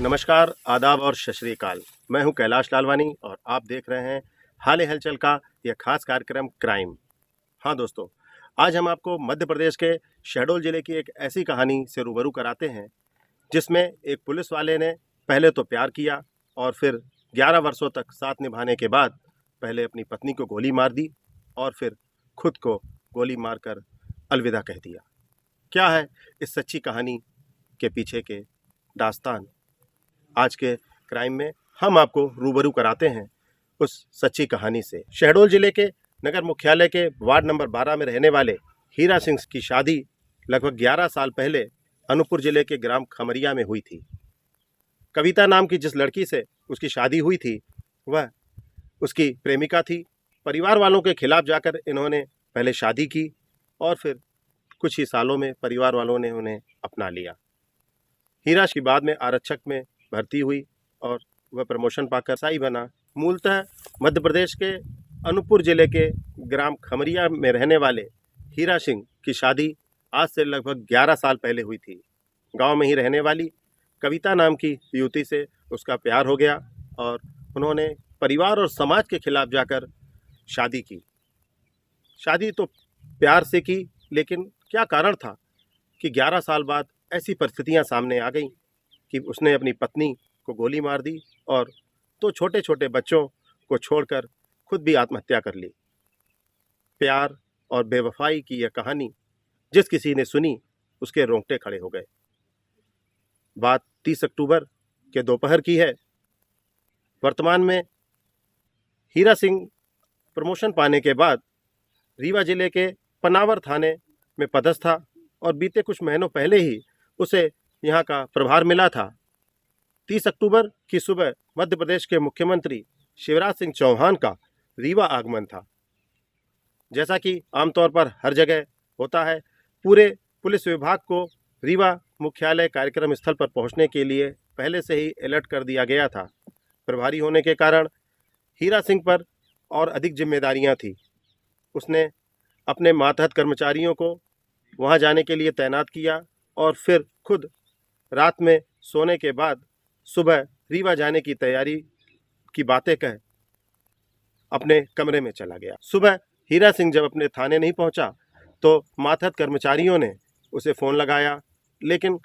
नमस्कार, आदाब और सत श्री अकाल। मैं हूं कैलाश लालवानी और आप देख रहे हैं हाल हलचल का यह खास कार्यक्रम क्राइम। हाँ दोस्तों, आज हम आपको मध्य प्रदेश के शहडोल जिले की एक ऐसी कहानी से रूबरू कराते हैं जिसमें एक पुलिस वाले ने पहले तो प्यार किया और फिर 11 वर्षों तक साथ निभाने के बाद पहले अपनी पत्नी को गोली मार दी और फिर खुद को गोली मारकर अलविदा कह दिया। क्या है इस सच्ची कहानी के पीछे के दास्तान? आज के क्राइम में हम आपको रूबरू कराते हैं उस सच्ची कहानी से। शहडोल जिले के नगर मुख्यालय के वार्ड नंबर 12 में रहने वाले हीरा सिंह की शादी लगभग 11 साल पहले अनूपपुर जिले के ग्राम खमरिया में हुई थी। कविता नाम की जिस लड़की से उसकी शादी हुई थी वह उसकी प्रेमिका थी। परिवार वालों के खिलाफ जाकर इन्होंने पहले शादी की और फिर कुछ ही सालों में परिवार वालों ने उन्हें अपना लिया। हीरा की बाद में आरक्षक में भर्ती हुई और वह प्रमोशन पाकर साई बना। मूलतः मध्य प्रदेश के अनूपपुर जिले के ग्राम खमरिया में रहने वाले हीरा सिंह की शादी आज से लगभग 11 साल पहले हुई थी। गांव में ही रहने वाली कविता नाम की युवती से उसका प्यार हो गया और उन्होंने परिवार और समाज के खिलाफ जाकर शादी की। शादी तो प्यार से की, लेकिन क्या कारण था कि 11 साल बाद ऐसी परिस्थितियां सामने आ गईं कि उसने अपनी पत्नी को गोली मार दी और तो छोटे छोटे बच्चों को छोड़कर खुद भी आत्महत्या कर ली। प्यार और बेवफाई की यह कहानी जिस किसी ने सुनी उसके रोंगटे खड़े हो गए। बात 30 अक्टूबर के दोपहर की है। वर्तमान में हीरा सिंह प्रमोशन पाने के बाद रीवा जिले के पनावर थाने में पदस्थ था और बीते कुछ महीनों पहले ही उसे यहाँ का प्रभार मिला था। 30 अक्टूबर की सुबह मध्य प्रदेश के मुख्यमंत्री शिवराज सिंह चौहान का रीवा आगमन था। जैसा कि आमतौर पर हर जगह होता है, पूरे पुलिस विभाग को रीवा मुख्यालय कार्यक्रम स्थल पर पहुंचने के लिए पहले से ही अलर्ट कर दिया गया था। प्रभारी होने के कारण हीरा सिंह पर और अधिक जिम्मेदारियां थी। उसने अपने मातहत कर्मचारियों को वहां जाने के लिए तैनात किया और फिर खुद रात में सोने के बाद सुबह रीवा जाने की तैयारी की बातें कह अपने कमरे में चला गया। सुबह हीरा सिंह जब अपने थाने नहीं पहुंचा तो मातहत कर्मचारियों ने उसे फ़ोन लगाया, लेकिन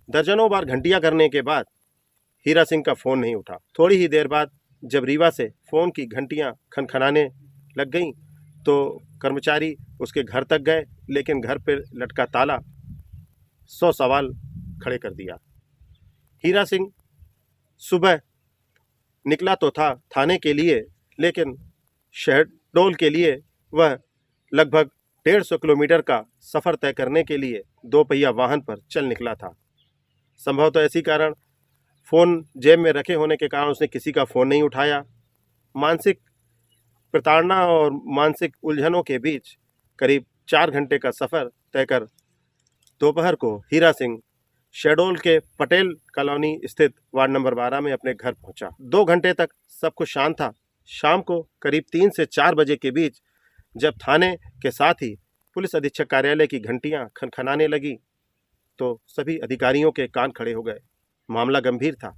दर्जनों बार घंटियां करने के बाद हीरा सिंह का फ़ोन नहीं उठा। थोड़ी ही देर बाद जब रीवा से फ़ोन की घंटियां खनखनाने लग गईं तो कर्मचारी उसके घर तक गए, लेकिन घर पर लटका ताला 100 सवाल खड़े कर दिया। हीरा सिंह सुबह निकला तो था थाने के लिए, लेकिन शहडोल के लिए वह लगभग 150 किलोमीटर का सफ़र तय करने के लिए 2 पहिया वाहन पर चल निकला था। संभवतः इसी कारण फ़ोन जेब में रखे होने के कारण उसने किसी का फ़ोन नहीं उठाया। मानसिक प्रताड़ना और मानसिक उलझनों के बीच करीब 4 घंटे का सफ़र तय कर दोपहर को हीरा सिंह शहडोल के पटेल कॉलोनी स्थित वार्ड नंबर 12 में अपने घर पहुंचा। 2 घंटे तक सब कुछ शांत था। शाम को करीब 3 से 4 बजे के बीच जब थाने के साथ ही पुलिस अधीक्षक कार्यालय की घंटियां खनखनाने लगी तो सभी अधिकारियों के कान खड़े हो गए। मामला गंभीर था।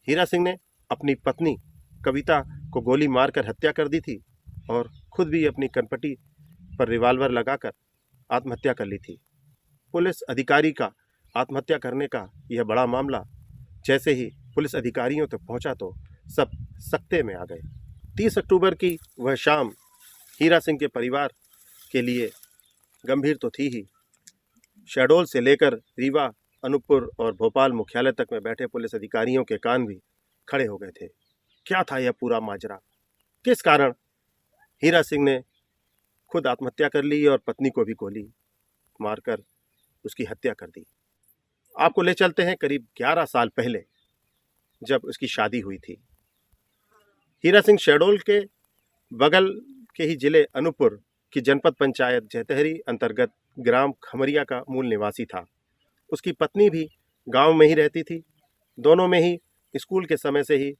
हीरा सिंह ने अपनी पत्नी कविता को गोली मारकर हत्या कर दी थी और खुद भी अपनी कनपटी पर रिवाल्वर लगाकर आत्महत्या कर ली थी। पुलिस अधिकारी का आत्महत्या करने का यह बड़ा मामला जैसे ही पुलिस अधिकारियों तक पहुंचा तो सब सकते में आ गए। 30 अक्टूबर की वह शाम हीरा सिंह के परिवार के लिए गंभीर तो थी ही। शहडोल से लेकर रीवा, अनूपपुर और भोपाल मुख्यालय तक में बैठे पुलिस अधिकारियों के कान भी खड़े हो गए थे। क्या था यह पूरा माजरा? किस कारण हीरा सिंह ने खुद आत्महत्या कर ली और पत्नी को भी गोली मारकर उसकी हत्या कर दी? आपको ले चलते हैं करीब 11 साल पहले जब उसकी शादी हुई थी। हीरा सिंह शहडोल के बगल के ही जिले अनूपपुर की जनपद पंचायत जैतहरी अंतर्गत ग्राम खमरिया का मूल निवासी था। उसकी पत्नी भी गांव में ही रहती थी। दोनों में ही स्कूल के समय से ही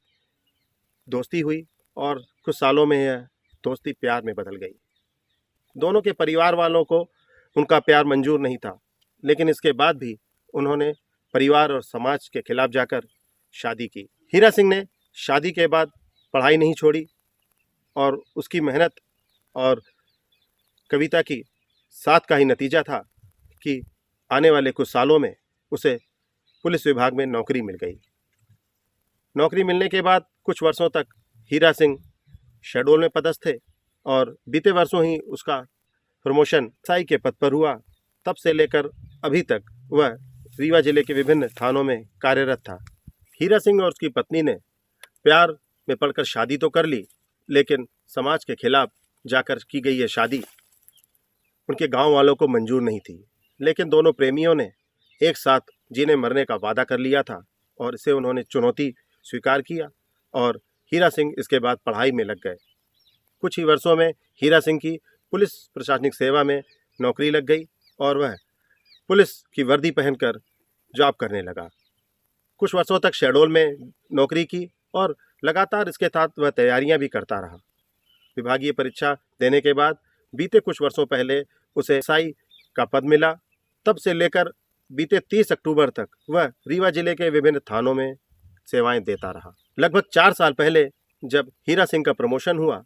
दोस्ती हुई और कुछ सालों में यह दोस्ती प्यार में बदल गई। दोनों के परिवार वालों को उनका प्यार मंजूर नहीं था, लेकिन इसके बाद भी उन्होंने परिवार और समाज के खिलाफ जाकर शादी की। हीरा सिंह ने शादी के बाद पढ़ाई नहीं छोड़ी और उसकी मेहनत और कविता की साथ का ही नतीजा था कि आने वाले कुछ सालों में उसे पुलिस विभाग में नौकरी मिल गई। नौकरी मिलने के बाद कुछ वर्षों तक हीरा सिंह शहडोल में पदस्थ थे और बीते वर्षों ही उसका प्रमोशन एसआई के पद पर हुआ। तब से लेकर अभी तक वह रीवा जिले के विभिन्न थानों में कार्यरत था। हीरा सिंह और उसकी पत्नी ने प्यार में पड़कर शादी तो कर ली, लेकिन समाज के खिलाफ जाकर की गई ये शादी उनके गांव वालों को मंजूर नहीं थी। लेकिन दोनों प्रेमियों ने एक साथ जीने मरने का वादा कर लिया था और इसे उन्होंने चुनौती स्वीकार किया और हीरा सिंह इसके बाद पढ़ाई में लग गए। कुछ ही वर्षों में हीरा सिंह की पुलिस प्रशासनिक सेवा में नौकरी लग गई और वह पुलिस की वर्दी पहनकर जॉब करने लगा। कुछ वर्षों तक शहडोल में नौकरी की और लगातार इसके साथ वह तैयारियां भी करता रहा। विभागीय परीक्षा देने के बाद बीते कुछ वर्षों पहले उसे एसआई का पद मिला। तब से लेकर बीते 30 अक्टूबर तक वह रीवा जिले के विभिन्न थानों में सेवाएं देता रहा। लगभग 4 साल पहले जब हीरा सिंह का प्रमोशन हुआ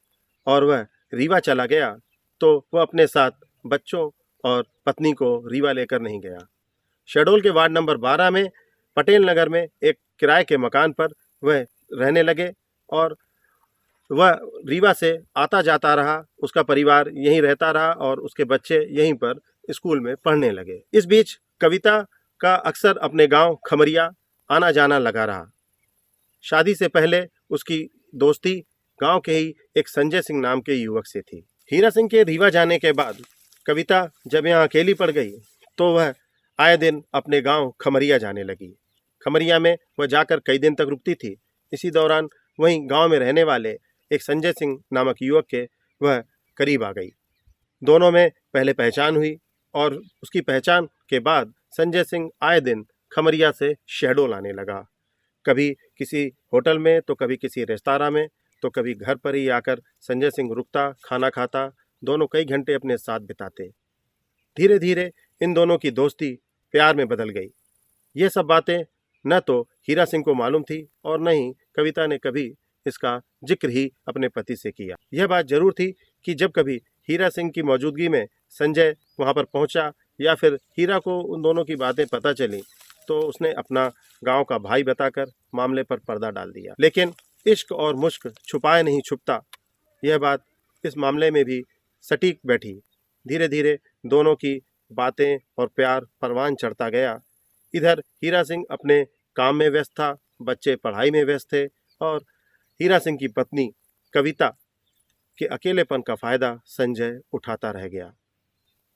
और वह रीवा चला गया तो वह अपने साथ बच्चों और पत्नी को रीवा लेकर नहीं गया। शहडोल के वार्ड नंबर 12 में पटेल नगर में एक किराए के मकान पर वह रहने लगे और वह रीवा से आता जाता रहा। उसका परिवार यहीं रहता रहा और उसके बच्चे यहीं पर स्कूल में पढ़ने लगे। इस बीच कविता का अक्सर अपने गांव खमरिया आना जाना लगा रहा। शादी से पहले उसकी दोस्ती गांव के ही एक संजय सिंह नाम के युवक से थी। हीरा सिंह के रीवा जाने के बाद कविता जब यहाँ अकेली पड़ गई तो वह आए दिन अपने गांव खमरिया जाने लगी। खमरिया में वह जाकर कई दिन तक रुकती थी। इसी दौरान वहीं गांव में रहने वाले एक संजय सिंह नामक युवक के वह करीब आ गई। दोनों में पहले पहचान हुई और उसकी पहचान के बाद संजय सिंह आए दिन खमरिया से शहडोल आने लगा। कभी किसी होटल में तो कभी किसी रेस्तरां में तो कभी घर पर ही आकर संजय सिंह रुकता, खाना खाता। दोनों कई घंटे अपने साथ बिताते। धीरे धीरे इन दोनों की दोस्ती प्यार में बदल गई। ये सब बातें न तो हीरा सिंह को मालूम थी और न ही कविता ने कभी इसका जिक्र ही अपने पति से किया। यह बात जरूर थी कि जब कभी हीरा सिंह की मौजूदगी में संजय वहां पर पहुंचा या फिर हीरा को उन दोनों की बातें पता चली तो उसने अपना गांव का भाई बताकर मामले पर पर्दा डाल दिया। लेकिन इश्क और मुश्क छुपाए नहीं छुपता, यह बात इस मामले में भी सटीक बैठी। धीरे धीरे दोनों की बातें और प्यार परवान चढ़ता गया। इधर हीरा सिंह अपने काम में व्यस्त था, बच्चे पढ़ाई में व्यस्त थे और हीरा सिंह की पत्नी कविता के अकेलेपन का फायदा संजय उठाता रह गया।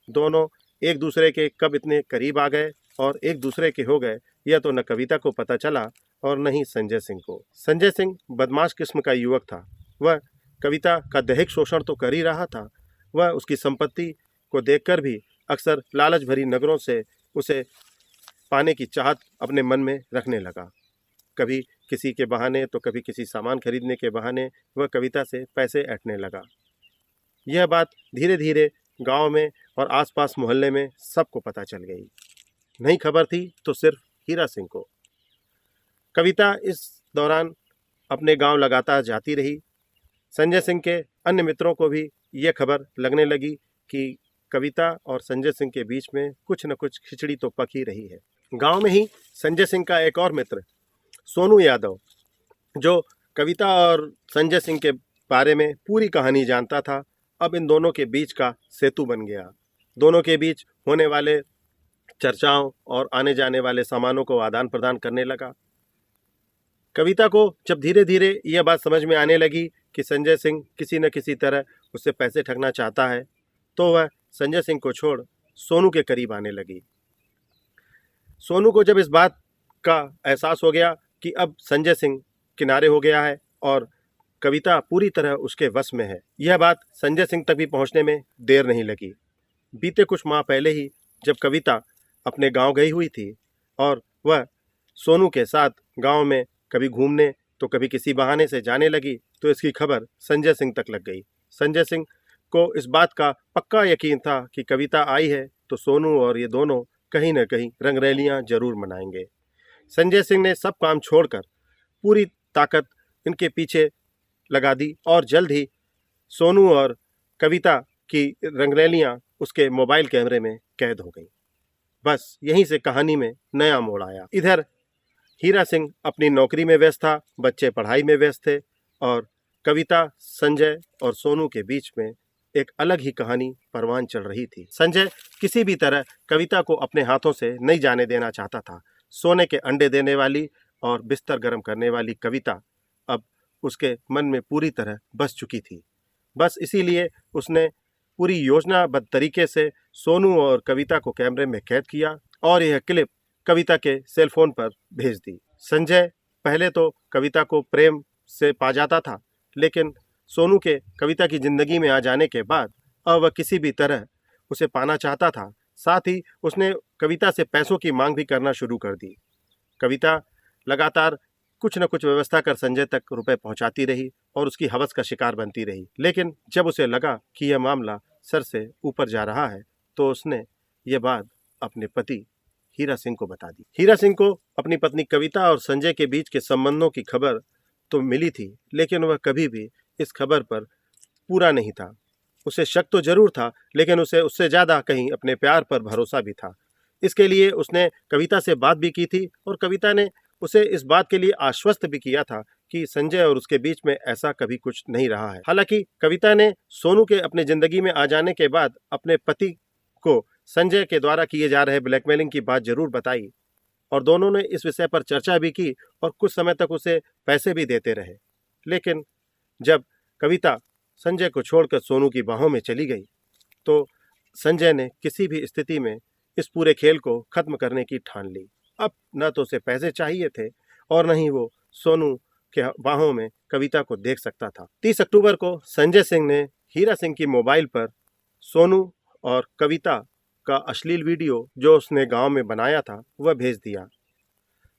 दोनों एक दूसरे के कब इतने करीब आ गए और एक दूसरे के हो गए, यह तो न कविता को पता चला और न ही संजय सिंह को। संजय सिंह बदमाश किस्म का युवक था। वह कविता का दैहिक शोषण तो कर ही रहा था, वह उसकी संपत्ति को देखकर भी अक्सर लालच भरी नजरों से उसे पाने की चाहत अपने मन में रखने लगा। कभी किसी के बहाने तो कभी किसी सामान खरीदने के बहाने वह कविता से पैसे ऐंठने लगा। यह बात धीरे धीरे गांव में और आसपास मोहल्ले में सबको पता चल गई। नहीं खबर थी तो सिर्फ हीरा सिंह को। कविता इस दौरान अपने गांव लगातार जाती रही। संजय सिंह के अन्य मित्रों को भी यह खबर लगने लगी कि कविता और संजय सिंह के बीच में कुछ न कुछ खिचड़ी तो पक ही रही है। गांव में ही संजय सिंह का एक और मित्र सोनू यादव, जो कविता और संजय सिंह के बारे में पूरी कहानी जानता था, अब इन दोनों के बीच का सेतु बन गया। दोनों के बीच होने वाले चर्चाओं और आने जाने वाले सामानों को आदान प्रदान करने लगा। कविता को जब धीरे धीरे यह बात समझ में आने लगी कि संजय सिंह किसी न किसी तरह उससे पैसे ठगना चाहता है, तो वह संजय सिंह को छोड़ सोनू के करीब आने लगी। सोनू को जब इस बात का एहसास हो गया कि अब संजय सिंह किनारे हो गया है और कविता पूरी तरह उसके वश में है, यह बात संजय सिंह तक भी पहुंचने में देर नहीं लगी। बीते कुछ माह पहले ही जब कविता अपने गांव गई हुई थी और वह सोनू के साथ गांव में कभी घूमने तो कभी किसी बहाने से जाने लगी, तो इसकी खबर संजय सिंह तक लग गई। संजय सिंह को इस बात का पक्का यकीन था कि कविता आई है तो सोनू और ये दोनों कहीं न कहीं रंगरैलियां जरूर मनाएंगे। संजय सिंह ने सब काम छोड़कर पूरी ताकत इनके पीछे लगा दी और जल्द ही सोनू और कविता की रंगरैलियां उसके मोबाइल कैमरे में कैद हो गई। बस यहीं से कहानी में नया मोड़ आया। इधर हीरा सिंह अपनी नौकरी में व्यस्त था, बच्चे पढ़ाई में व्यस्त थे और कविता, संजय और सोनू के बीच में एक अलग ही कहानी परवान चढ़ रही थी। संजय किसी भी तरह कविता को अपने हाथों से नहीं जाने देना चाहता था। सोने के अंडे देने वाली और बिस्तर गर्म करने वाली कविता अब उसके मन में पूरी तरह बस चुकी थी। बस इसीलिए उसने पूरी योजनाबद्ध तरीके से सोनू और कविता को कैमरे में कैद किया और यह क्लिप कविता के सेल फोन पर भेज दी। संजय पहले तो कविता को प्रेम से पा जाता था, लेकिन सोनू के कविता की जिंदगी में आ जाने के बाद अब वह किसी भी तरह उसे पाना चाहता था। साथ ही उसने कविता से पैसों की मांग भी करना शुरू कर दी। कविता लगातार कुछ न कुछ व्यवस्था कर संजय तक रुपए पहुंचाती रही और उसकी हवस का शिकार बनती रही। लेकिन जब उसे लगा कि यह मामला सर से ऊपर जा रहा है तो उसने यह बात अपने पति हीरा सिंह को बता दी। हीरा सिंह को अपनी पत्नी कविता और संजय के बीच के संबंधों की खबर तो मिली थी, लेकिन वह कभी भी इस खबर पर पूरा नहीं था। उसे शक तो जरूर था, लेकिन उसे उससे ज्यादा कहीं अपने प्यार पर भरोसा भी था। इसके लिए उसने कविता से बात भी की थी और कविता ने उसे इस बात के लिए आश्वस्त भी किया था कि संजय और उसके बीच में ऐसा कभी कुछ नहीं रहा है। हालांकि कविता ने सोनू के अपने जिंदगी में आ जाने के बाद अपने पति को संजय के द्वारा किए जा रहे ब्लैकमेलिंग की बात जरूर बताई और दोनों ने इस विषय पर चर्चा भी की और कुछ समय तक उसे पैसे भी देते रहे। लेकिन जब कविता संजय को छोड़कर सोनू की बाहों में चली गई तो संजय ने किसी भी स्थिति में इस पूरे खेल को खत्म करने की ठान ली। अब न तो उसे पैसे चाहिए थे और न ही वो सोनू के बाहों में कविता को देख सकता था। 30 अक्टूबर को संजय सिंह ने हीरा सिंह की मोबाइल पर सोनू और कविता का अश्लील वीडियो जो उसने गांव में बनाया था वह भेज दिया।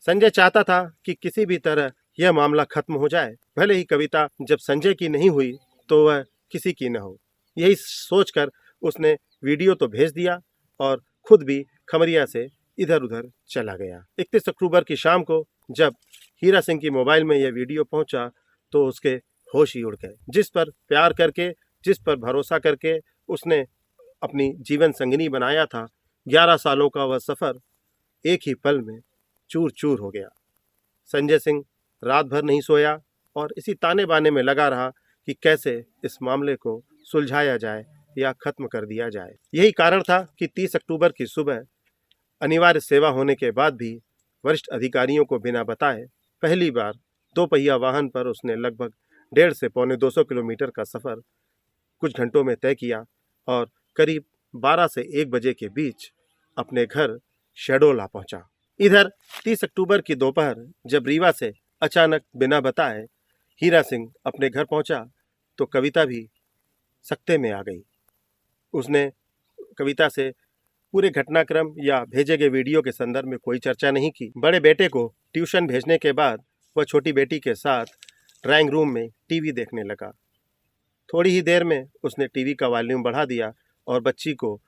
संजय चाहता था कि किसी भी तरह यह मामला खत्म हो जाए, भले ही कविता जब संजय की नहीं हुई तो वह किसी की न हो। यही सोचकर उसने वीडियो तो भेज दिया और खुद भी खमरिया से इधर उधर चला गया। 31 अक्टूबर की शाम को जब हीरा सिंह की मोबाइल में यह वीडियो पहुंचा तो उसके होश ही उड़ गए। जिस पर प्यार करके, जिस पर भरोसा करके उसने अपनी जीवन संगिनी बनाया था, 11 सालों का वह सफर एक ही पल में चूर चूर हो गया। संजय सिंह रात भर नहीं सोया और इसी ताने बाने में लगा रहा कि कैसे इस मामले को सुलझाया जाए या खत्म कर दिया जाए। यही कारण था कि 30 अक्टूबर की सुबह अनिवार्य सेवा होने के बाद भी वरिष्ठ अधिकारियों को बिना बताए पहली बार 2 पहिया वाहन पर उसने लगभग 1.5 से पौने 200 किलोमीटर का सफर कुछ घंटों में तय किया और करीब 12 से 1 बजे के बीच अपने घर शहडोल आ पहुंचा। इधर 30 अक्टूबर की दोपहर जब रीवा से अचानक बिना बताए हीरा सिंह अपने घर पहुंचा तो कविता भी सकते में आ गई। उसने कविता से पूरे घटनाक्रम या भेजे गए वीडियो के संदर्भ में कोई चर्चा नहीं की। बड़े बेटे को ट्यूशन भेजने के बाद वह छोटी बेटी के साथ ड्राइंग रूम में टीवी देखने लगा। थोड़ी ही देर में उसने टीवी का वॉल्यूम बढ़ा दिया और बच्ची को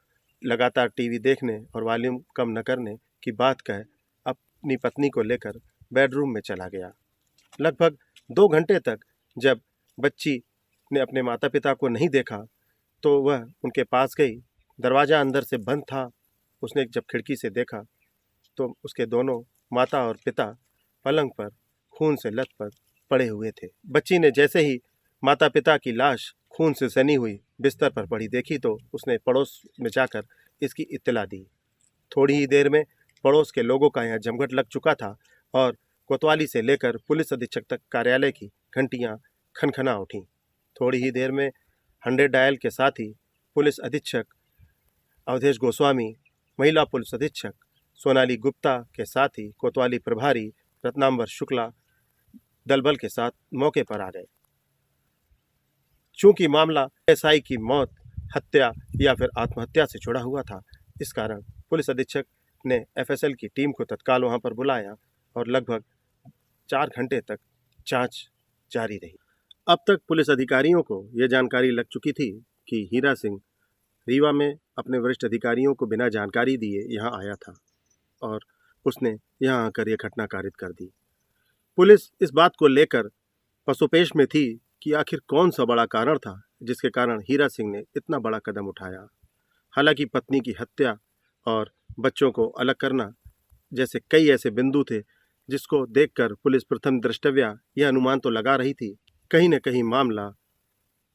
लगातार टीवी देखने और वॉल्यूम कम न करने की बात कह अपनी पत्नी को लेकर बेडरूम में चला गया। लगभग 2 घंटे तक जब बच्ची ने अपने माता पिता को नहीं देखा तो वह उनके पास गई। दरवाज़ा अंदर से बंद था। उसने जब खिड़की से देखा तो उसके दोनों माता और पिता पलंग पर खून से लथपथ पड़े हुए थे। बच्ची ने जैसे ही माता पिता की लाश खून से सनी हुई बिस्तर पर पड़ी देखी तो उसने पड़ोस में जाकर इसकी इत्तला दी। थोड़ी ही देर में पड़ोस के लोगों का यहाँ जमघट लग चुका था और कोतवाली से लेकर पुलिस अधीक्षक तक कार्यालय की घंटियाँ खनखना उठीं। थोड़ी ही देर में 100 डायल के साथ ही पुलिस अधीक्षक अवधेश गोस्वामी, महिला पुलिस अधीक्षक सोनाली गुप्ता के साथ ही कोतवाली प्रभारी रत्नांबर शुक्ला दलबल के साथ मौके पर आ गए। चूंकि मामला एसआई की मौत, हत्या या फिर आत्महत्या से जुड़ा हुआ था, इस कारण पुलिस अधीक्षक ने एफएसएल की टीम को तत्काल वहां पर बुलाया और लगभग 4 घंटे तक जांच जारी रही। अब तक पुलिस अधिकारियों को यह जानकारी लग चुकी थी कि हीरा सिंह रीवा में अपने वरिष्ठ अधिकारियों को बिना जानकारी दिए यहाँ आया था और उसने यहाँ आकर यह घटना कारित कर दी। पुलिस इस बात को लेकर पसोपेश में थी कि आखिर कौन सा बड़ा कारण था जिसके कारण हीरा सिंह ने इतना बड़ा कदम उठाया। हालांकि पत्नी की हत्या और बच्चों को अलग करना जैसे कई ऐसे बिंदु थे जिसको देखकर पुलिस प्रथम दृष्टव्या यह अनुमान तो लगा रही थी, कहीं न कहीं मामला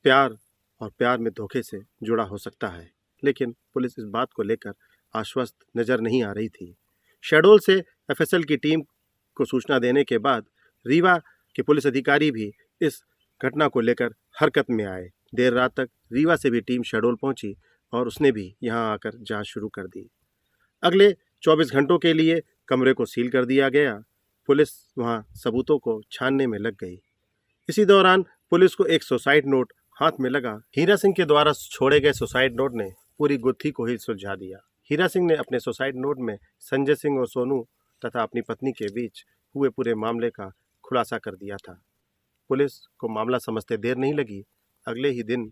प्यार और प्यार में धोखे से जुड़ा हो सकता है। लेकिन पुलिस इस बात को लेकर आश्वस्त नजर नहीं आ रही थी। शहडोल से एफएसएल की टीम को सूचना देने के बाद रीवा के पुलिस अधिकारी भी इस घटना को लेकर हरकत में आए। देर रात तक रीवा से भी टीम शहडोल पहुंची और उसने भी यहां आकर जांच शुरू कर दी। अगले 24 घंटों के लिए कमरे को सील कर दिया गया। पुलिस वहां सबूतों को छानने में लग गई। इसी दौरान पुलिस को एक सुसाइड नोट हाथ में लगा। हीरा सिंह के द्वारा छोड़े गए सुसाइड नोट ने पूरी गुत्थी को ही सुलझा दिया। हीरा सिंह ने अपने सुसाइड नोट में संजय सिंह और सोनू तथा अपनी पत्नी के बीच हुए पूरे मामले का खुलासा कर दिया था। पुलिस को मामला समझते देर नहीं लगी। अगले ही दिन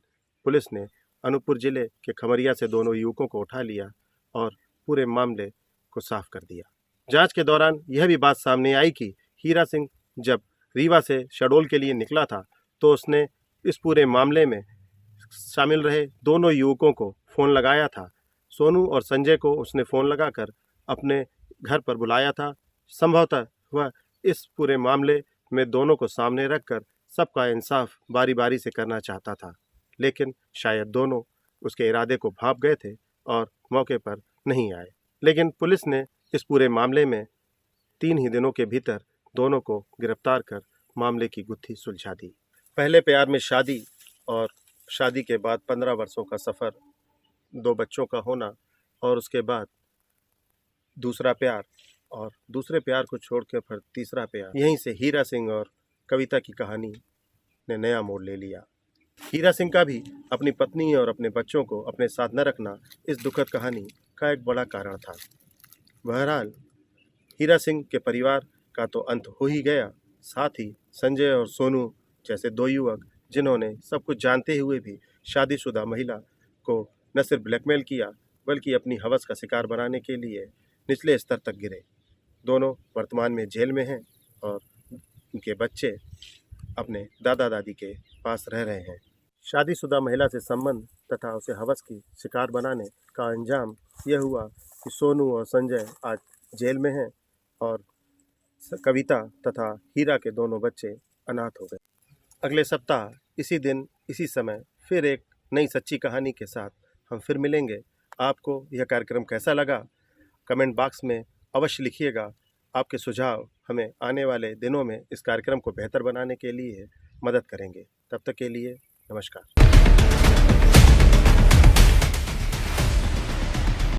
पुलिस ने अनूपपुर जिले के खमरिया से दोनों युवकों को उठा लिया और पूरे मामले को साफ कर दिया। जांच के दौरान यह भी बात सामने आई कि हीरा सिंह जब रीवा से शहडोल के लिए निकला था तो उसने इस पूरे मामले में शामिल रहे दोनों युवकों को फ़ोन लगाया था। सोनू और संजय को उसने फ़ोन लगाकर अपने घर पर बुलाया था। संभवतः वह इस पूरे मामले में दोनों को सामने रखकर सबका इंसाफ बारी बारी से करना चाहता था, लेकिन शायद दोनों उसके इरादे को भांप गए थे और मौके पर नहीं आए। लेकिन पुलिस ने इस पूरे मामले में 3 ही दिनों के भीतर दोनों को गिरफ्तार कर मामले की गुत्थी सुलझा दी। पहले प्यार में शादी और शादी के बाद 15 वर्षों का सफ़र, 2 बच्चों का होना और उसके बाद दूसरा प्यार और दूसरे प्यार को छोड़ के फिर तीसरा प्यार। यहीं से हीरा सिंह और कविता की कहानी ने नया मोड़ ले लिया। हीरा सिंह का भी अपनी पत्नी और अपने बच्चों को अपने साथ न रखना इस दुखद कहानी का एक बड़ा कारण था। बहरहाल हीरा सिंह के परिवार का तो अंत हो ही गया, साथ ही संजय और सोनू जैसे 2 युवक जिन्होंने सब कुछ जानते हुए भी शादीशुदा महिला को न सिर्फ ब्लैकमेल किया बल्कि अपनी हवस का शिकार बनाने के लिए निचले स्तर तक गिरे, दोनों वर्तमान में जेल में हैं और उनके बच्चे अपने दादा दादी के पास रह रहे हैं। शादीशुदा महिला से संबंध तथा उसे हवस की शिकार बनाने का अंजाम यह हुआ कि सोनू और संजय आज जेल में हैं और कविता तथा हीरा के दोनों बच्चे अनाथ हो गए। अगले सप्ताह इसी दिन इसी समय फिर एक नई सच्ची कहानी के साथ हम फिर मिलेंगे। आपको यह कार्यक्रम कैसा लगा कमेंट बॉक्स में अवश्य लिखिएगा। आपके सुझाव हमें आने वाले दिनों में इस कार्यक्रम को बेहतर बनाने के लिए मदद करेंगे। तब तक के लिए नमस्कार।